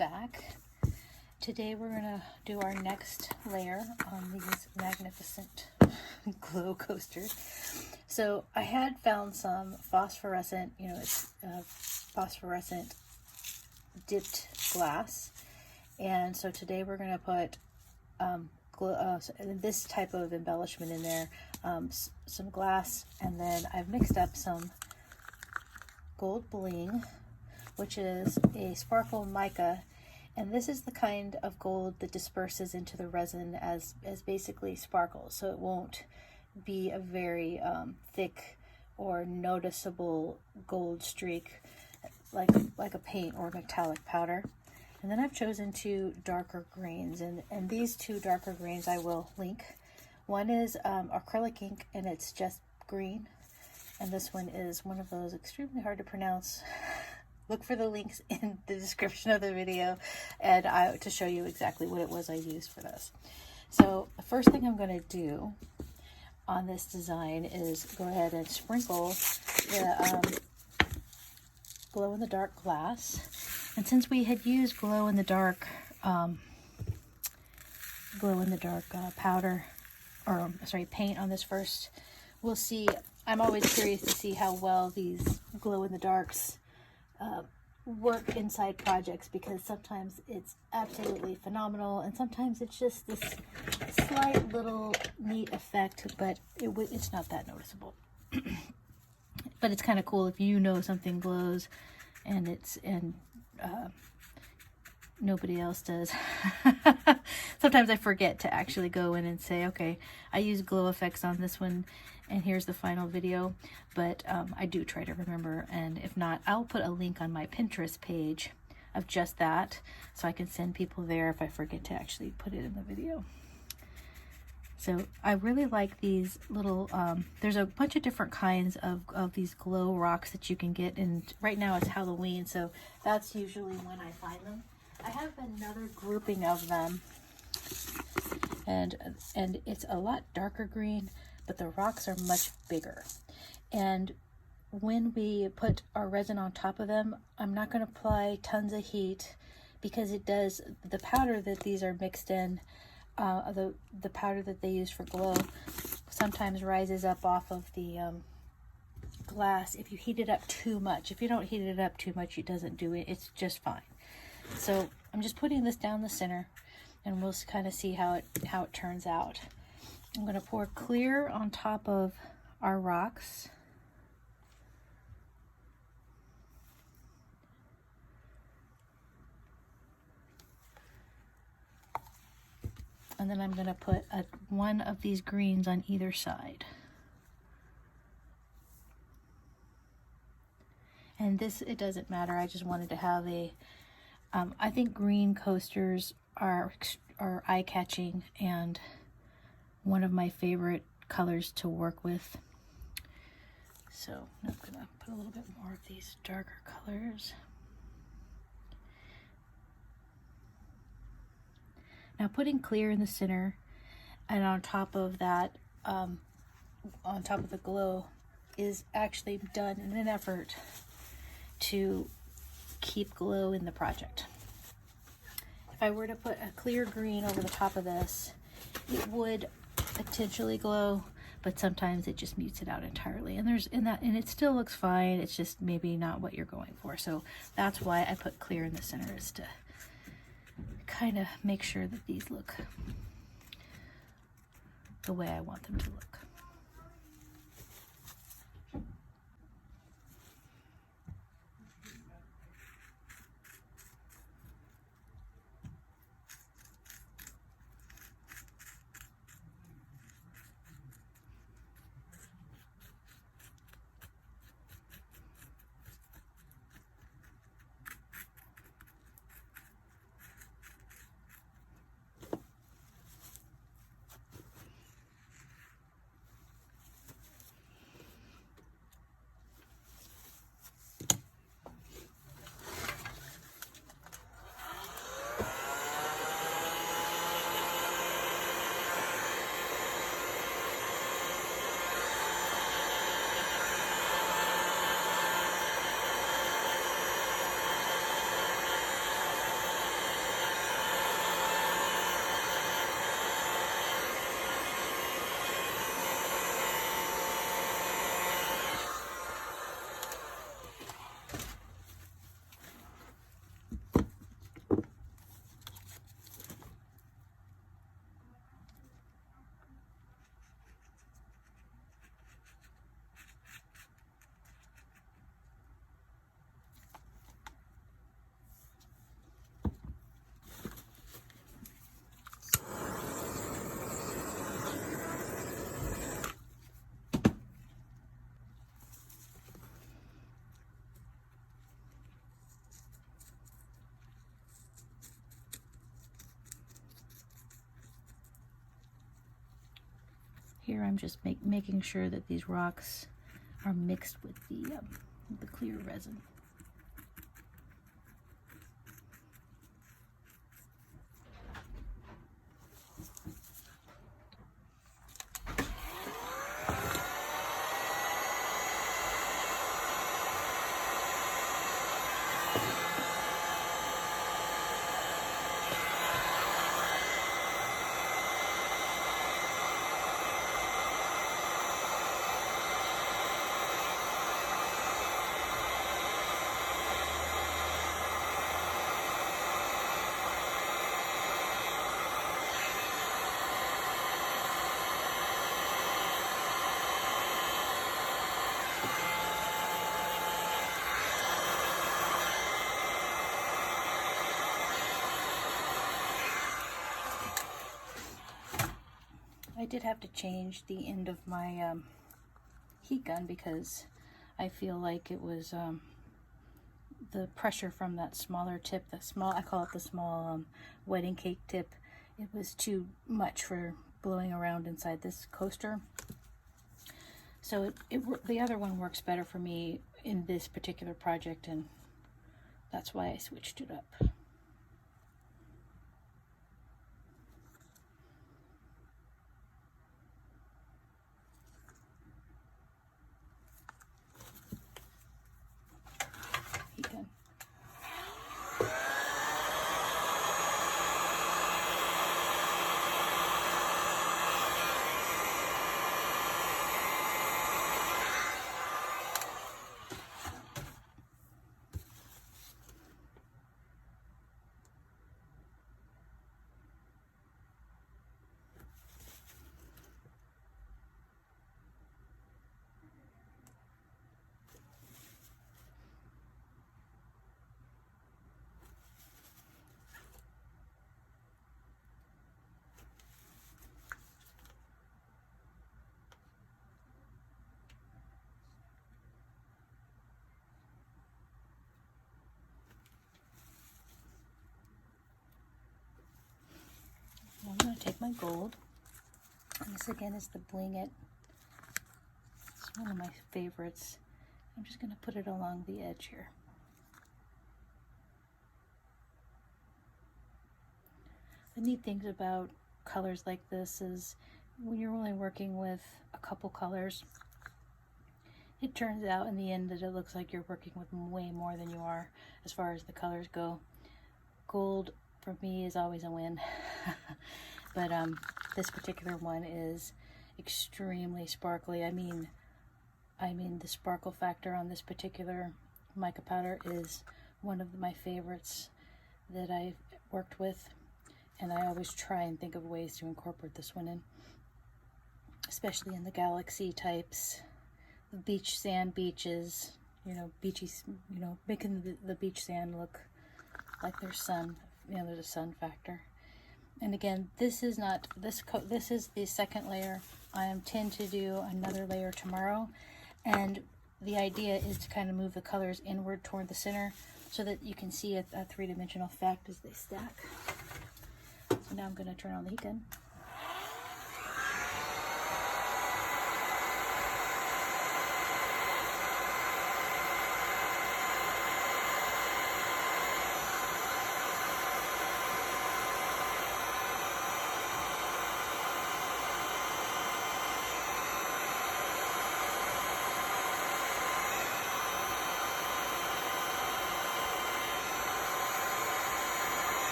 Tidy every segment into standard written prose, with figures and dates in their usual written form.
back. Today we're gonna do our next layer on these magnificent glow coasters. So I had found some phosphorescent, it's phosphorescent dipped glass, and so today we're gonna put this type of embellishment in there, some glass, and then I've mixed up some gold bling, which is a sparkle mica, and this is the kind of gold that disperses into the resin as basically sparkles, so it won't be a very thick or noticeable gold streak like a paint or metallic powder. And then I've chosen two darker greens, and these two darker greens I will link. One is acrylic ink, and it's just green, and this one is one of those extremely hard to pronounce. Look for the links in the description of the video and to show you exactly what it was I used for this. So the first thing I'm going to do on this design is go ahead and sprinkle the glow-in-the-dark glass. And since we had used glow-in-the-dark powder, or sorry, paint on this first, we'll see. I'm always curious to see how well these glow-in-the-darks work inside projects, because sometimes it's absolutely phenomenal and sometimes it's just this slight little neat effect, but it's not that noticeable. But it's kind of cool if you know something glows and nobody else does. Sometimes I forget to actually go in and say, okay, I use glow effects on this one and here's the final video, but I do try to remember, and if not, I'll put a link on my Pinterest page of just that, so I can send people there if I forget to actually put it in the video. So I really like these little, there's a bunch of different kinds of these glow rocks that you can get, and right now it's Halloween, so that's usually when I find them. I have another grouping of them, and it's a lot darker green, but the rocks are much bigger. And when we put our resin on top of them, I'm not going to apply tons of heat, because the powder that these are mixed in, the powder that they use for glow, sometimes rises up off of the glass if you heat it up too much. If you don't heat it up too much, it doesn't do it. It's just fine. So I'm just putting this down the center, and we'll kind of see how it turns out. I'm going to pour clear on top of our rocks. And then I'm going to put one of these greens on either side. And this, it doesn't matter. I just wanted to have I think green coasters are eye-catching and one of my favorite colors to work with. So I'm going to put a little bit more of these darker colors. Now putting clear in the center, and on top of that, on top of the glow, is actually done in an effort to keep glow in the project. If I were to put a clear green over the top of this, it would potentially glow, but sometimes it just mutes it out entirely. And it still looks fine. It's just maybe not what you're going for. So that's why I put clear in the center, is to kind of make sure that these look the way I want them to look. here I'm just making sure that these rocks are mixed with the clear resin. I did have to change the end of my heat gun because I feel like it was the pressure from that smaller tip, I call it the small wedding cake tip, it was too much for blowing around inside this coaster. So the other one works better for me in this particular project, and that's why I switched it up. I'm going to take my gold, and this again is the Bling It. It's one of my favorites. I'm just going to put it along the edge here. The neat things about colors like this is when you're only working with a couple colors, it turns out in the end that it looks like you're working with way more than you are as far as the colors go. Gold for me is always a win. But this particular one is extremely sparkly. I mean the sparkle factor on this particular mica powder is one of my favorites that I've worked with, and I always try and think of ways to incorporate this one in, especially in the galaxy types, the beach sand beaches, you know, beachy, you know, making the beach sand look like there's sun, you know, there's a sun factor. And again, this is not, this is the second layer. I intend to do another layer tomorrow, and the idea is to kind of move the colors inward toward the center so that you can see a three-dimensional effect as they stack. So now I'm going to turn on the heat gun.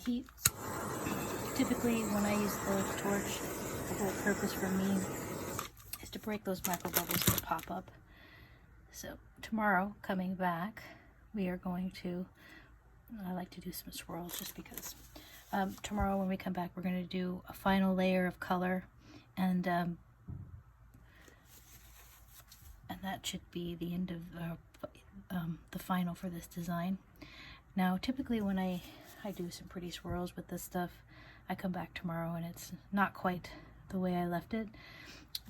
heat. Typically when I use the torch, the whole purpose for me is to break those micro bubbles that pop up. So tomorrow, coming back, we are going to, I like to do some swirls just because. Tomorrow when we come back, we're going to do a final layer of color, and that should be the end of the final for this design. Now, typically when I do some pretty swirls with this stuff, I come back tomorrow and it's not quite the way I left it,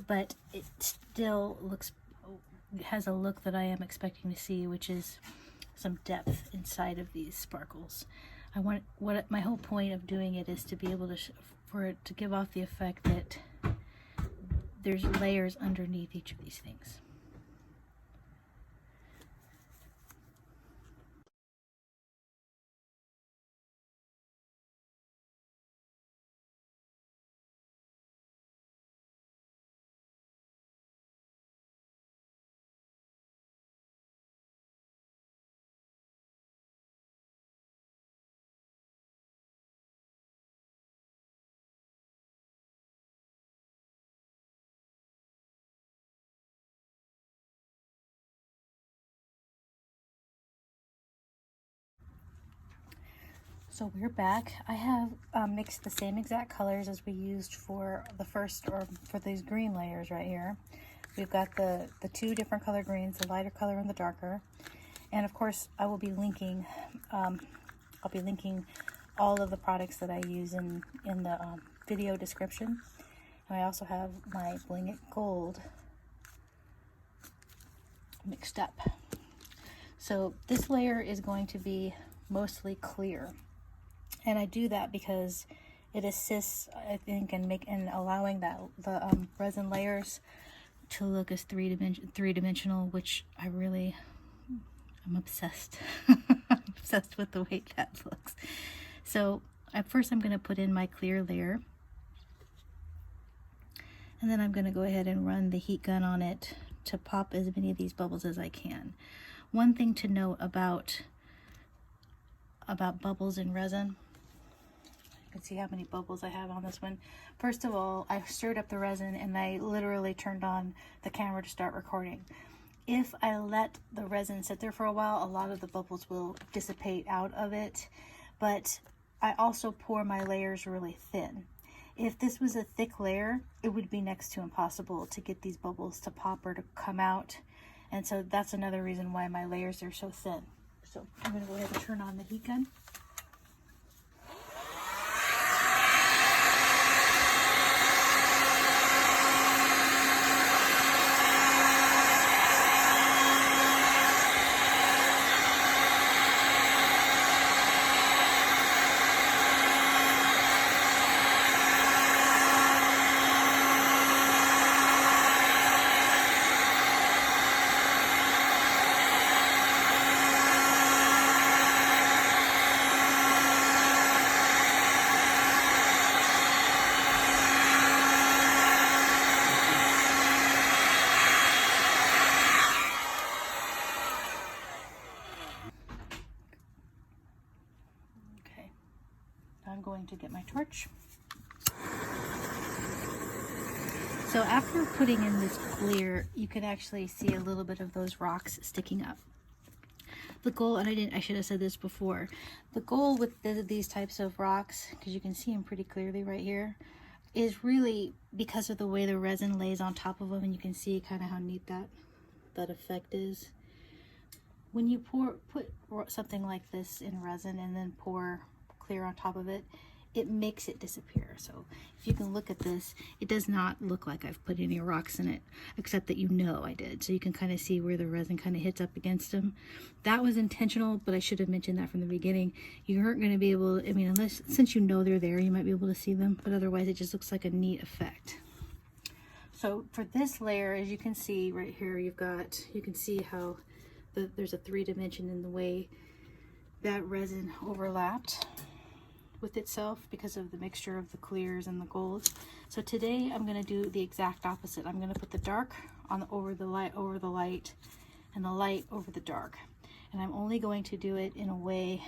but it still has a look that I am expecting to see, which is some depth inside of these sparkles. My whole point of doing it is to be able to for it to give off the effect that there's layers underneath each of these things. So we're back. I have mixed the same exact colors as we used for the first, or for these green layers right here. We've got the two different color greens, the lighter color and the darker. And of course, I will be linking, I'll be linking all of the products that I use in the video description. And I also have my Bling Gold mixed up. So this layer is going to be mostly clear. And I do that because it assists, I think, in allowing the resin layers to look as three-dimensional, which I'm obsessed. I'm obsessed with the way that looks. So at first I'm going to put in my clear layer, and then I'm going to go ahead and run the heat gun on it to pop as many of these bubbles as I can. One thing to note about bubbles in resin, you can see how many bubbles I have on this one. First of all, I stirred up the resin and I literally turned on the camera to start recording. If I let the resin sit there for a while, a lot of the bubbles will dissipate out of it, but I also pour my layers really thin. If this was a thick layer, it would be next to impossible to get these bubbles to pop or to come out, and so that's another reason why my layers are so thin. So I'm going to go ahead and turn on the heat gun. I'm going to get my torch. So after putting in this clear, you can actually see a little bit of those rocks sticking up. The goal, and I should have said this before, the goal with these types of rocks, because you can see them pretty clearly right here, is really because of the way the resin lays on top of them, and you can see kind of how neat that effect is. When you put something like this in resin and then pour clear on top of it, it makes it disappear. So if you can look at this, it does not look like I've put any rocks in it, except that I did. So you can kind of see where the resin kind of hits up against them. That was intentional, but I should have mentioned that from the beginning. You aren't going to be able, since you know they're there, you might be able to see them, but otherwise it just looks like a neat effect. So for this layer, as you can see right here, you can see how there's a 3-dimension in the way that resin overlapped with itself because of the mixture of the clears and the golds. So today I'm going to do the exact opposite. I'm going to put the dark over the light, and the light over the dark. And I'm only going to do it in a way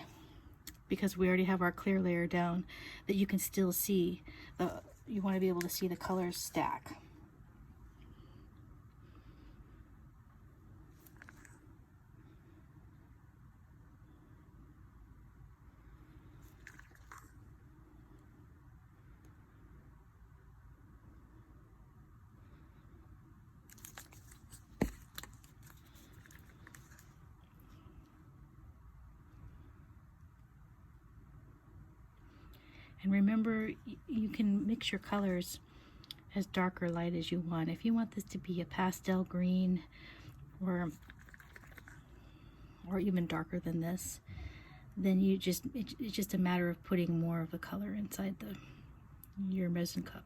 because we already have our clear layer down, that you can still see you want to be able to see the colors stack. And remember, you can mix your colors as dark or light as you want. If you want this to be a pastel green or even darker than this, then it's just a matter of putting more of the color inside your resin cup.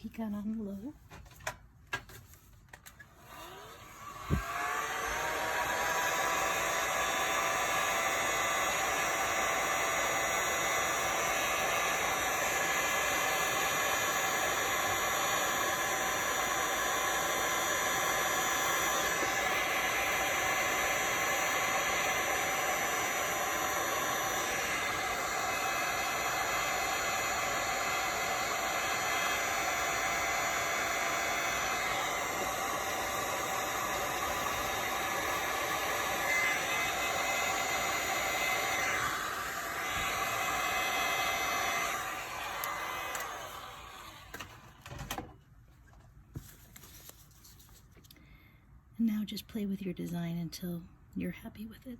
He got on low. And now just play with your design until you're happy with it.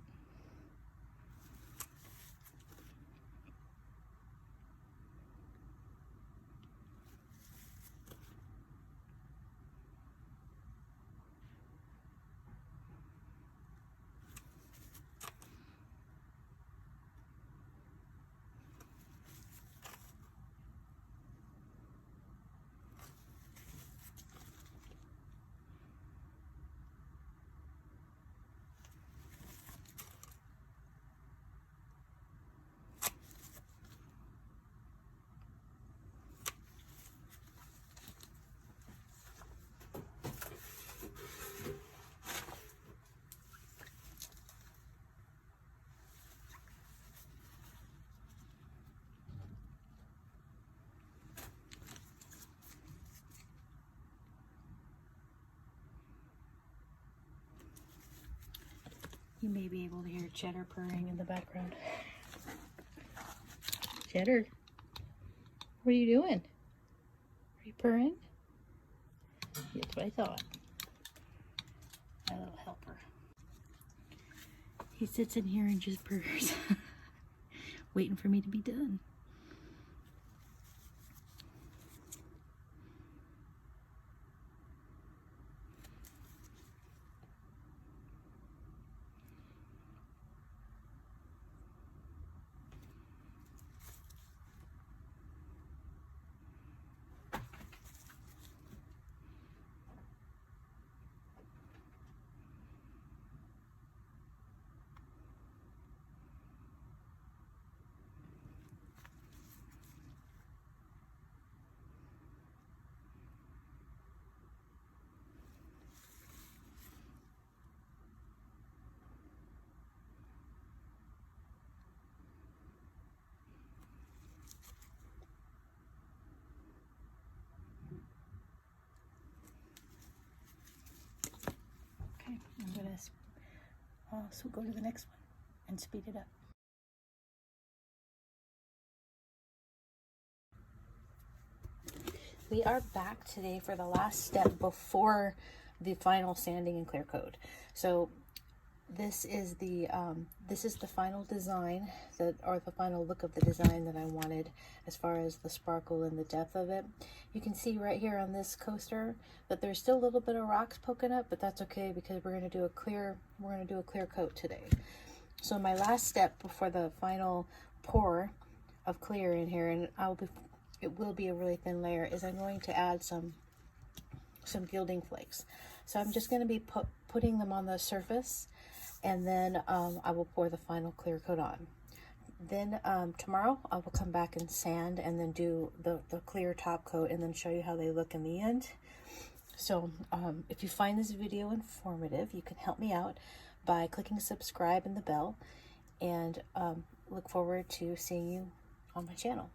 You may be able to hear Cheddar purring in the background. Cheddar, what are you doing? Are you purring? That's what I thought. My little helper. He sits in here and just purrs, waiting for me to be done. So go to the next one and speed it up. We are back today for the last step before the final sanding and clear coat. So this is the final design or the final look of the design that I wanted as far as the sparkle and the depth of it. You can see right here on this coaster that there's still a little bit of rocks poking up, but that's okay because we're going to do a clear coat today. So my last step before the final pour of clear in here, and it will be a really thin layer, is I'm going to add some gilding flakes. So I'm just going to be putting them on the surface, and then I will pour the final clear coat on. Then tomorrow I will come back and sand and then do the clear top coat and then show you how they look in the end. So if you find this video informative, you can help me out by clicking subscribe and the bell, and look forward to seeing you on my channel.